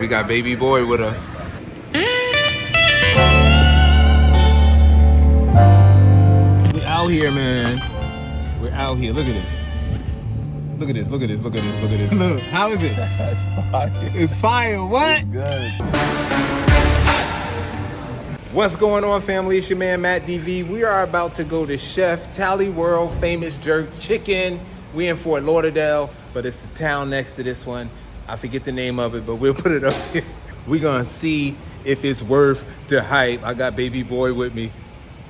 We got baby boy with us. We out here, man. We're out here. Look at this. Look at this. Look at this. Look at this. Look at this. Look. How is it? It's fire. It's fire. What? It's good. What's going on, family? It's your man, Matt DV. We are about to go to Chef Tally World Famous Jerk Chicken. We in Fort Lauderdale, but it's the town next to this one. I forget the name of it, but we'll put it up here. We're gonna see if it's worth the hype. I got baby boy with me.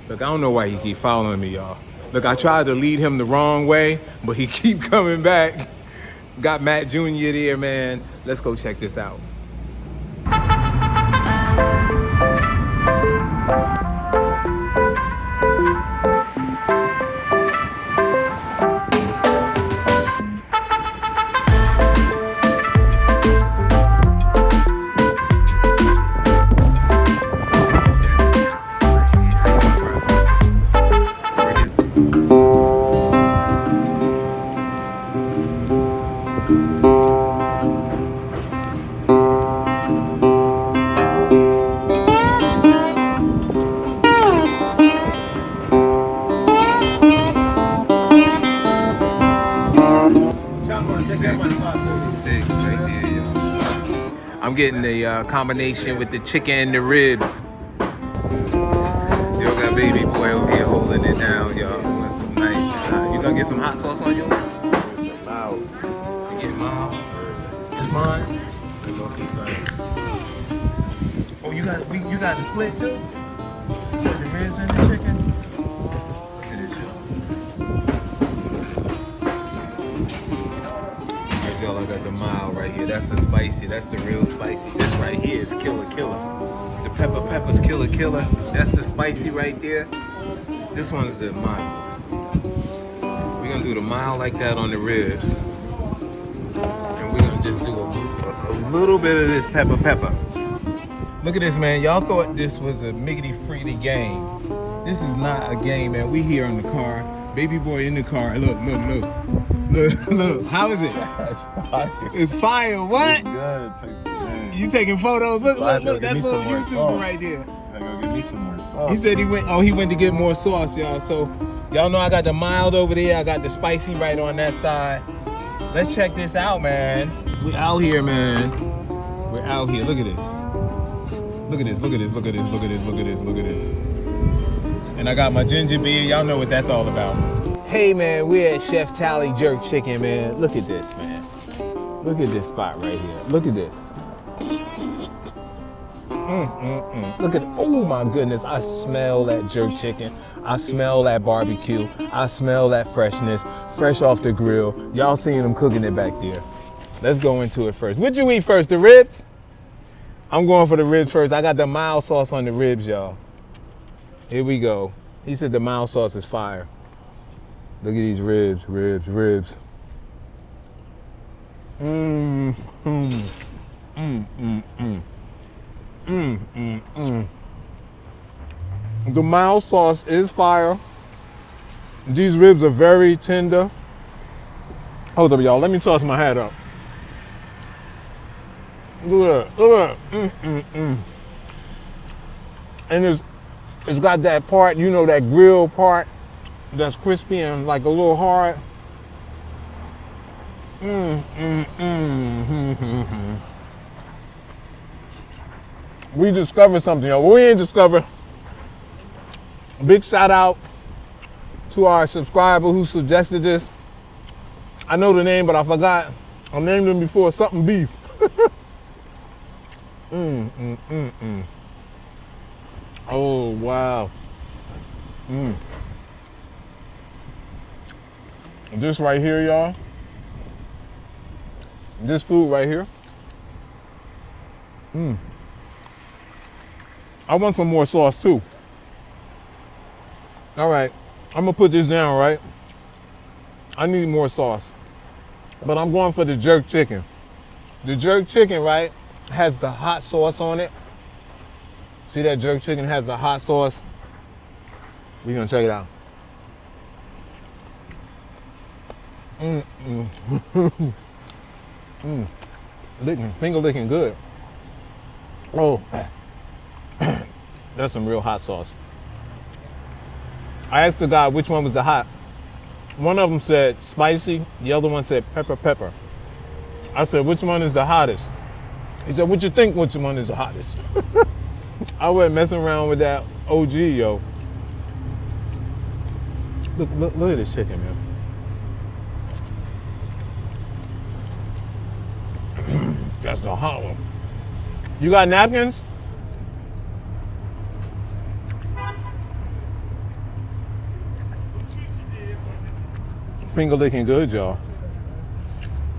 Look, I don't know why he keep following me, y'all. Look, I tried to lead him the wrong way, but he keep coming back. Got Matt Jr. there, man. Let's go check this out. I'm getting the combination with the chicken and the ribs. Y'all got baby boy over here holding it down, y'all. Want some nice. You gonna get some hot sauce on yours? Mild. You get mild. This mine's. Oh, you got the split too? You got the ribs and the chicken. Look at this, y'all. I got the mild right here. That's the spicy. That's the real spicy. This right here is killer. The pepper's killer. That's the spicy right there. This one's the mild. We're gonna do the mild like that on the ribs, and we're gonna just do a little bit of this pepper. Look at this, man. Y'all thought this was a miggity-freety game. This is not a game, man. We here in the car. Baby boy in the car. Look. Look. How is it? It's fire. It's fire. What? It's good. You taking photos? Look. That's Give me little some more YouTuber sauce. right there. I gotta give me some more sauce. He said he went to get more sauce, y'all. So y'all know I got the mild over there. I got the spicy right on that side. Let's check this out, man. We out here, man. We're out here. Look at this. Look at this. And I got my ginger beer. Y'all know what that's all about. Hey, man, we're at Chef Tally Jerk Chicken, man. Look at this, man. Look at this spot right here. Look at this. Look at, oh my goodness, I smell that jerk chicken. I smell that barbecue. I smell that freshness, fresh off the grill. Y'all seeing them cooking it back there. Let's go into it first. What'd you eat first, the ribs? I'm going for the ribs first. I got the mild sauce on the ribs, y'all. Here we go. He said the mild sauce is fire. Look at these ribs. The mild sauce is fire. These ribs are very tender. Hold up, y'all. Let me toss my hat up. Look at that. And it's got that part, you know, that grill part that's crispy and like a little hard. We discovered something, y'all. We ain't discovered. Big shout out to our subscriber who suggested this. I know the name, but I forgot. I named him before, something beef. Oh, wow. This right here, y'all. This food right here. I want some more sauce too. All right, I'm gonna put this down, right? I need more sauce, but I'm going for the jerk chicken. The jerk chicken, right, has the hot sauce on it. See that jerk chicken has the hot sauce? We're gonna check it out. Finger licking good. Oh, that's some real hot sauce. I asked the guy which one was the hot. One of them said spicy, the other one said pepper, pepper. I said, which one is the hottest? He said, what you think which one is the hottest? I wasn't messing around with that OG, yo. Look at this chicken, man. That's the hot one. You got napkins? Finger licking good, y'all.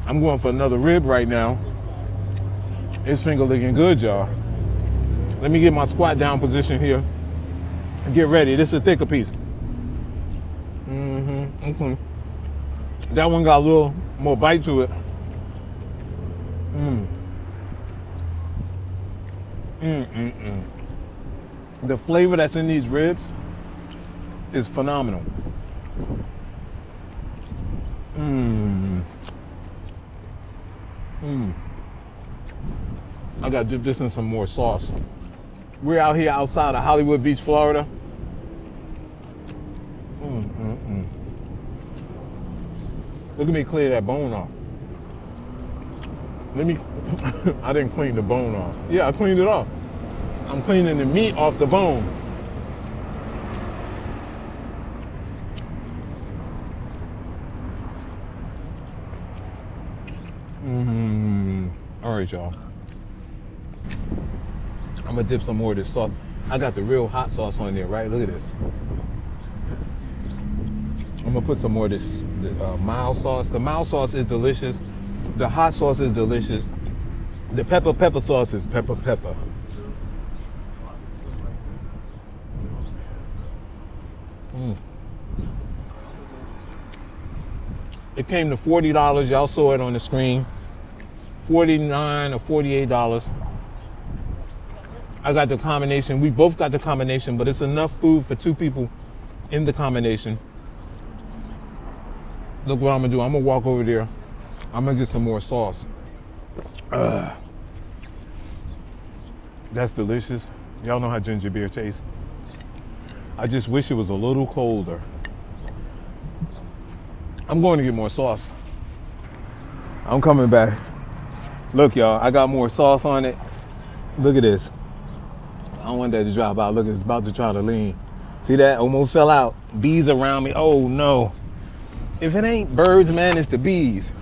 I'm going for another rib right now. It's finger licking good, y'all. Let me get my squat down position here. Get ready. This is a thicker piece. Okay. That one got a little more bite to it. The flavor that's in these ribs is phenomenal. I gotta dip this in some more sauce. We're out here outside of Hollywood Beach, Florida. Look at me clear that bone off. I didn't clean the bone off. Yeah, I cleaned it off. I'm cleaning the meat off the bone. All right, y'all. I'm gonna dip some more of this sauce. I got the real hot sauce on there, right? Look at this. I'm gonna put some more of this mild sauce. The mild sauce is delicious. The hot sauce is delicious. The pepper sauce is pepper. It came to $40. Y'all saw it on the screen. $49 or $48. I got the combination. We both got the combination, but it's enough food for two people in the combination. Look what I'm gonna do. I'm gonna walk over there. I'm gonna get some more sauce. That's delicious. Y'all know how ginger beer tastes. I just wish it was a little colder. I'm going to get more sauce. I'm coming back. Look, y'all, I got more sauce on it. Look at this. I don't want that to drop out. Look, it's about to try to lean. See that? Almost fell out. Bees around me. Oh, no. If it ain't birds, man, it's the bees.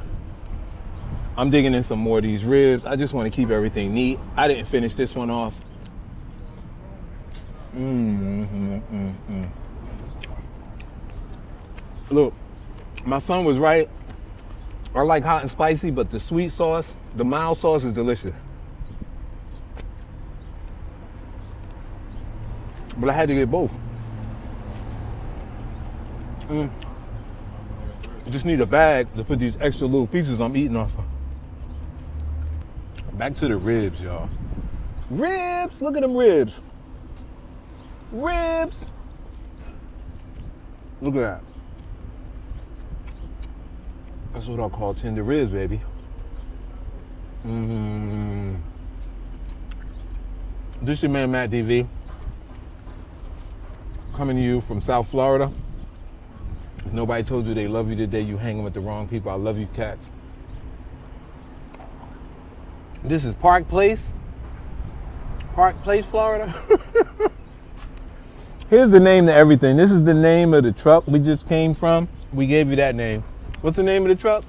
I'm digging in some more of these ribs. I just want to keep everything neat. I didn't finish this one off. Look, my son was right. I like hot and spicy, but the sweet sauce, the mild sauce is delicious. But I had to get both. I just need a bag to put these extra little pieces I'm eating off of. Back to the ribs, y'all. Ribs, look at them ribs. Ribs. Look at that. That's what I call tender ribs, baby. This is your man, Matt DV. Coming to you from South Florida. If nobody told you they love you today, you hanging with the wrong people. I love you, cats. This is Park Place, Florida. Here's the name to everything. This is the name of the truck we just came from. We gave you that name. What's the name of the truck?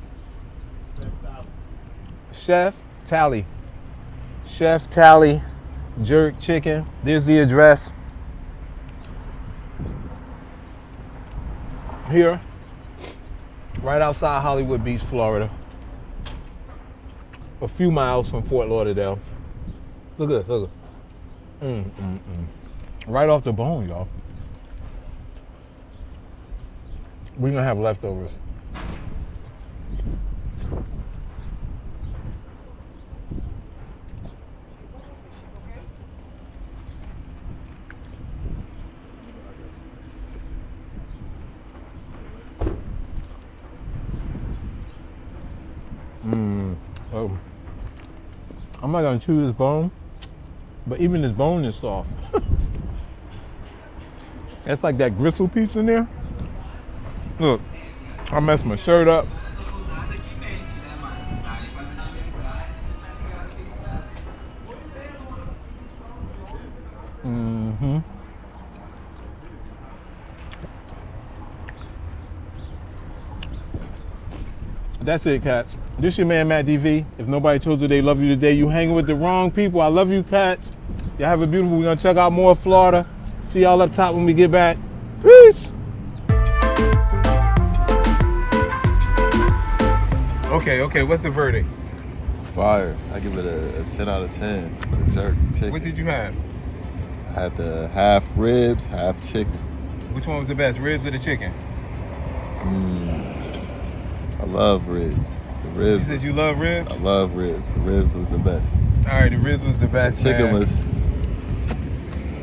Chef Tally. Chef Tally jerk chicken. There's the address. Here, right outside Hollywood Beach, Florida. A few miles from Fort Lauderdale. Look at this, look at right off the bone, y'all. We're gonna have leftovers. I'm not gonna chew this bone. But even this bone is soft. That's like that gristle piece in there. Look, I messed my shirt up. That's it, cats. This your man, Matt DV. If nobody told you they love you today, you hanging with the wrong people. I love you, cats. Y'all have a beautiful, we're gonna check out more of Florida. See y'all up top when we get back. Peace. Okay, what's the verdict? Fire. I give it a 10 out of 10 for the jerk chicken. What did you have? I had the half ribs, half chicken. Which one was the best, ribs or the chicken? I love ribs. The ribs. You said you love ribs? I love ribs. The ribs was the best. All right, the ribs was the best, Chicken man. was.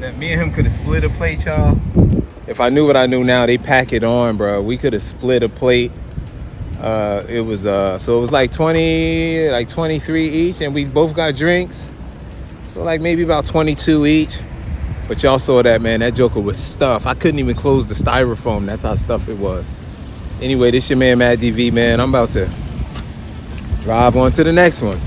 That me and him could have split a plate, y'all. If I knew what I knew now, they pack it on, bro. We could have split a plate. It was so it was like 20, like 23 each, and we both got drinks. So like maybe about 22 each. But y'all saw that, man. That joker was stuffed. I couldn't even close the styrofoam. That's how stuffed it was. Anyway, this your man, Matt DV, man. I'm about to drive on to the next one.